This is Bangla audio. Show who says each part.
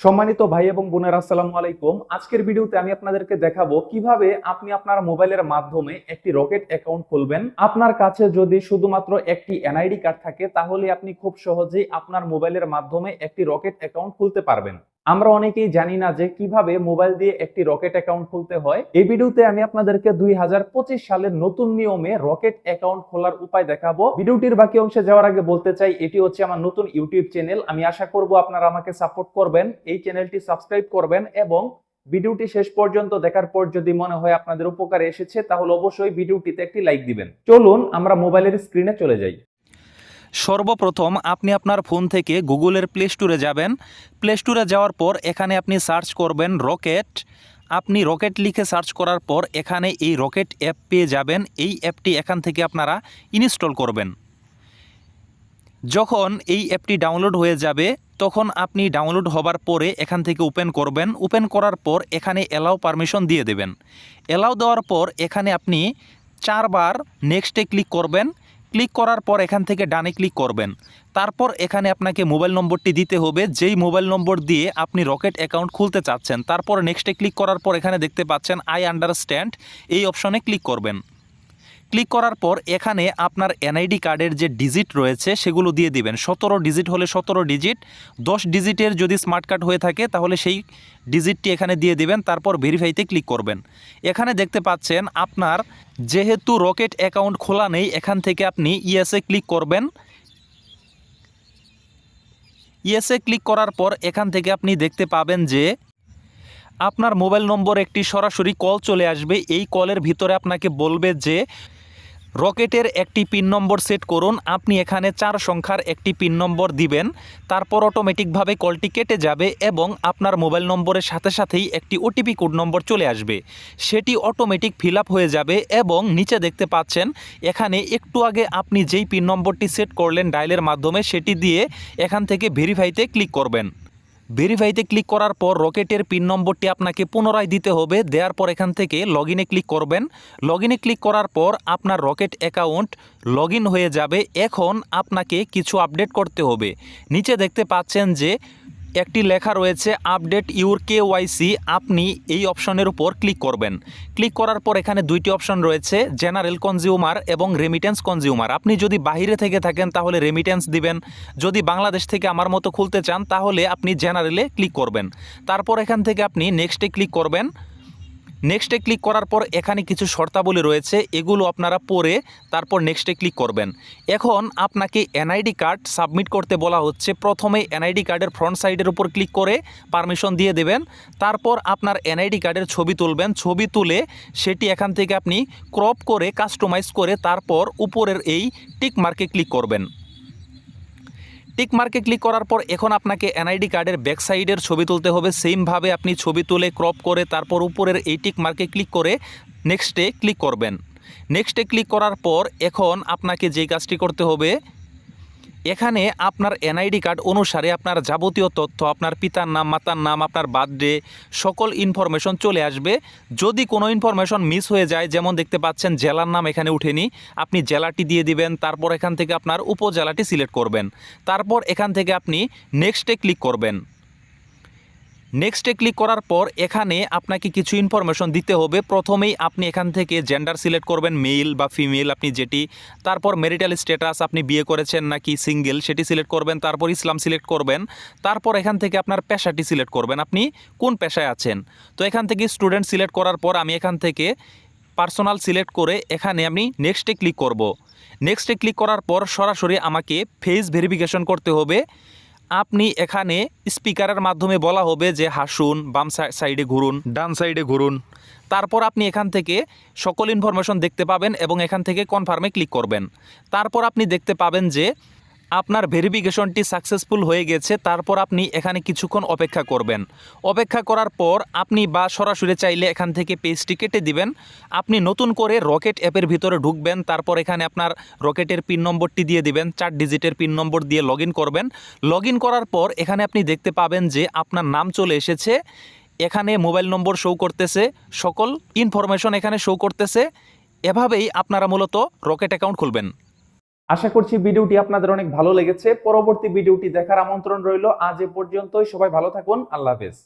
Speaker 1: সম্মানিত ভাই এবং বোনেরা, আসসালামু আলাইকুম। আজকের ভিডিওতে আমি আপনাদেরকে দেখাবো কিভাবে আপনি আপনার মোবাইলের মাধ্যমে একটি রকেট অ্যাকাউন্ট খুলবেন। আপনার কাছে যদি শুধুমাত্র একটি এনআইডি কার্ড থাকে তাহলে আপনি খুব সহজেই আপনার মোবাইলের মাধ্যমে একটি রকেট অ্যাকাউন্ট খুলতে পারবেন। আমরা অনেকেই জানি না যে কিভাবে মোবাইল দিয়ে একটি রকেট অ্যাকাউন্ট খুলতে হয়। এই ভিডিওতে আমি আপনাদেরকে 2025 সালের নতুন নিয়মে রকেট অ্যাকাউন্ট খোলার উপায় দেখাবো। ভিডিওটির বাকি অংশে যাওয়ার আগে বলতে চাই, এটি হচ্ছে আমার নতুন ইউটিউব চ্যানেল। আমি আশা করব আপনারা আমাকে সাপোর্ট করবেন, এই চ্যানেলটি সাবস্ক্রাইব করবেন এবং ভিডিওটি শেষ পর্যন্ত দেখার পর যদি মনে হয় আপনাদের উপকারে এসেছে তাহলে অবশ্যই ভিডিওটিতে একটি লাইক দিবেন। চলুন আমরা মোবাইলের স্ক্রিনে চলে যাই।
Speaker 2: সর্বপ্রথম আপনি আপনার ফোন থেকে গুগলের প্লে স্টোরে যাবেন। প্লে স্টোরে যাওয়ার পর এখানে আপনি সার্চ করবেন রকেট। আপনি রকেট লিখে সার্চ করার পর এখানে এই রকেট অ্যাপ পেয়ে যাবেন। এই অ্যাপটি এখান থেকে আপনারা ইনস্টল করবেন। যখন এই অ্যাপটি ডাউনলোড হয়ে যাবে তখন আপনি ডাউনলোড হবার পরে এখান থেকে ওপেন করবেন। ওপেন করার পর এখানে অ্যালাউ পারমিশন দিয়ে দেবেন। অ্যালাউ দেওয়ার পর এখানে আপনি 4 বার নেক্সটে ক্লিক করবেন। ক্লিক করার পর এখান থেকে ডানে ক্লিক করবেন। তারপর এখানে আপনাকে মোবাইল নম্বরটি দিতে হবে, যেই মোবাইল নম্বর দিয়ে আপনি রকেট অ্যাকাউন্ট খুলতে চাচ্ছেন। তারপর নেক্সটে ক্লিক করার পর এখানে দেখতে পাচ্ছেন আই আন্ডারস্ট্যান্ড, এই অপশনে ক্লিক করবেন। ক্লিক করার পর এখানে আপনার এনআইডি কার্ডের যে ডিজিট রয়েছে সেগুলো দিয়ে দিবেন। 17 ডিজিট হলে 17 ডিজিট, 10 ডিজিটের যদি স্মার্ট কার্ড হয়ে থাকে তাহলে সেই ডিজিটটি এখানে দিয়ে দিবেন। তারপর ভেরিফাইতে ক্লিক করবেন। এখানে দেখতে পাচ্ছেন আপনার যেহেতু রকেট অ্যাকাউন্ট খোলা নেই, এখান থেকে আপনি ইয়েসে ক্লিক করবেন। ইয়েসে ক্লিক করার পর এখান থেকে আপনি দেখতে পাবেন যে আপনার মোবাইল নম্বর একটি সরাসরি কল চলে আসবে। এই কলের ভিতরে আপনাকে বলবে যে রকেটের একটি পিন নম্বর সেট করুন। আপনি এখানে 4 সংখ্যার একটি পিন নম্বর দিবেন। তারপর অটোমেটিকভাবে কলটি কেটে যাবে এবং আপনার মোবাইল নম্বরের সাথে সাথেই একটি ওটিপি কোড নম্বর চলে আসবে। সেটি অটোমেটিক ফিল আপ হয়ে যাবে এবং নিচে দেখতে পাচ্ছেন এখানে একটু আগে আপনি যেই পিন নম্বরটি সেট করলেন ডায়ালের মাধ্যমে সেটি দিয়ে এখান থেকে ভেরিফাইতে ক্লিক করবেন। ভেরিফাইতে ক্লিক করার পর রকেটের পিন নম্বরটি আপনাকে পুনরায় দিতে হবে। দেওয়ার পর এখান থেকে লগইনে ক্লিক করবেন। লগইনে ক্লিক করার পর আপনার রকেট অ্যাকাউন্ট লগইন হয়ে যাবে। এখন আপনাকে কিছু আপডেট করতে হবে। নিচে দেখতে পাচ্ছেন যে একটি লেখা রয়েছে আপডেট ইউর কেওয়াইসি। আপনি এই অপশনের উপর ক্লিক করবেন। ক্লিক করার পর এখানে দুইটি অপশন রয়েছে, জেনারেল কনজিউমার এবং রেমিটেন্স কনজিউমার। আপনি যদি বাইরে থেকে থাকেন তাহলে রেমিটেন্স দিবেন, যদি বাংলাদেশ থেকে আমার মতো খুলতে চান তাহলে আপনি জেনারেলে ক্লিক করবেন। তারপর এখান থেকে আপনি নেক্সটে ক্লিক করবেন। নেক্সটে ক্লিক করার পর এখানে কিছু শর্তাবলী রয়েছে, এগুলো আপনারা পড়ে তারপর নেক্সটে ক্লিক করবেন। এখন আপনাকে এনআইডি কার্ড সাবমিট করতে বলা হচ্ছে। প্রথমে এনআইডি কার্ডের ফ্রন্ট সাইডের উপর ক্লিক করে পারমিশন দিয়ে দেবেন। তারপর আপনার এনআইডি কার্ডের ছবি তুলবেন। ছবি তুলে সেটি এখান থেকে আপনি ক্রপ করে কাস্টমাইজ করে তারপর উপরের এই টিক মার্কে ক্লিক করবেন। টিক মার্কে ক্লিক করার পর এখন আপনাকে এনআইডি কার্ডের ব্যাক সাইডের ছবি তুলতে হবে। সেমভাবে আপনি ছবি তুলে ক্রপ করে তারপর উপরের এই টিক মার্কে ক্লিক করে নেক্সটে ক্লিক করবেন। নেক্সটে ক্লিক করার পর এখন আপনাকে যে কাজটি করতে হবে, এখানে আপনার এনআইডি কার্ড অনুসারে আপনার যাবতীয় তথ্য, আপনার পিতার নাম, মাতার নাম, আপনার বার্থডে, সকল ইনফরমেশন চলে আসবে। যদি কোনো ইনফরমেশন মিস হয়ে যায়, যেমন দেখতে পাচ্ছেন জেলার নাম এখানে উঠেনি, আপনি জেলাটি দিয়ে দিবেন। তারপর এখান থেকে আপনার উপজেলাটি সিলেক্ট করবেন। তারপর এখান থেকে আপনি নেক্সটে ক্লিক করবেন। নেক্সটে ক্লিক করার পর এখানে আপনাকে কিছু ইনফরমেশন দিতে হবে। প্রথমেই আপনি এখান থেকে জেন্ডার সিলেক্ট করবেন, মেল বা ফিমেল আপনি যেটি। তারপর ম্যারিটাল স্ট্যাটাস, আপনি বিয়ে করেছেন নাকি সিঙ্গেল সেটি সিলেক্ট করবেন। তারপর ইসলাম সিলেক্ট করবেন। তারপর এখান থেকে আপনার পেশাটি সিলেক্ট করবেন, আপনি কোন পেশায় আছেন। তো এখান থেকে স্টুডেন্ট সিলেক্ট করার পর আমি এখান থেকে পার্সোনাল সিলেক্ট করে এখানে আমি নেক্সটে ক্লিক করব। নেক্সটে ক্লিক করার পর সরাসরি আমাকে ফেস ভেরিফিকেশন করতে হবে। আপনি এখানে স্পিকারের মাধ্যমে বলা হবে যে হাসুন, বাম সাইডে ঘুরুন, ডান সাইডে ঘুরুন। তারপর আপনি এখান থেকে সকল ইনফরমেশন দেখতে পাবেন এবং এখান থেকে কনফার্মে ক্লিক করবেন। তারপর আপনি দেখতে পাবেন যে আপনার ভেরিফিকেশনটি সাকসেসফুল হয়ে গেছে। তারপর আপনি এখানে কিছুক্ষণ অপেক্ষা করবেন। অপেক্ষা করার পর আপনি বা সরাসরি চাইলে এখান থেকে পেজটি কেটে দিবেন। আপনি নতুন করে রকেট অ্যাপের ভিতরে ঢুকবেন। তারপর এখানে আপনার রকেটের পিন নম্বরটি দিয়ে দিবেন, 4 ডিজিটের পিন নম্বর দিয়ে লগ করবেন। লগ করার পর এখানে আপনি দেখতে পাবেন যে আপনার নাম চলে এসেছে। এখানে মোবাইল নম্বর শো করতেছে, সকল ইনফরমেশন এখানে শো করতেছে। এভাবেই আপনারা মূলত রকেট অ্যাকাউন্ট খুলবেন।
Speaker 1: আশা করছি ভিডিওটি আপনাদের অনেক ভালো লেগেছে। পরবর্তী ভিডিওটি দেখার আমন্ত্রণ রইল। আজ এ পর্যন্তই। সবাই ভালো থাকুন। আল্লাহ হাফেজ।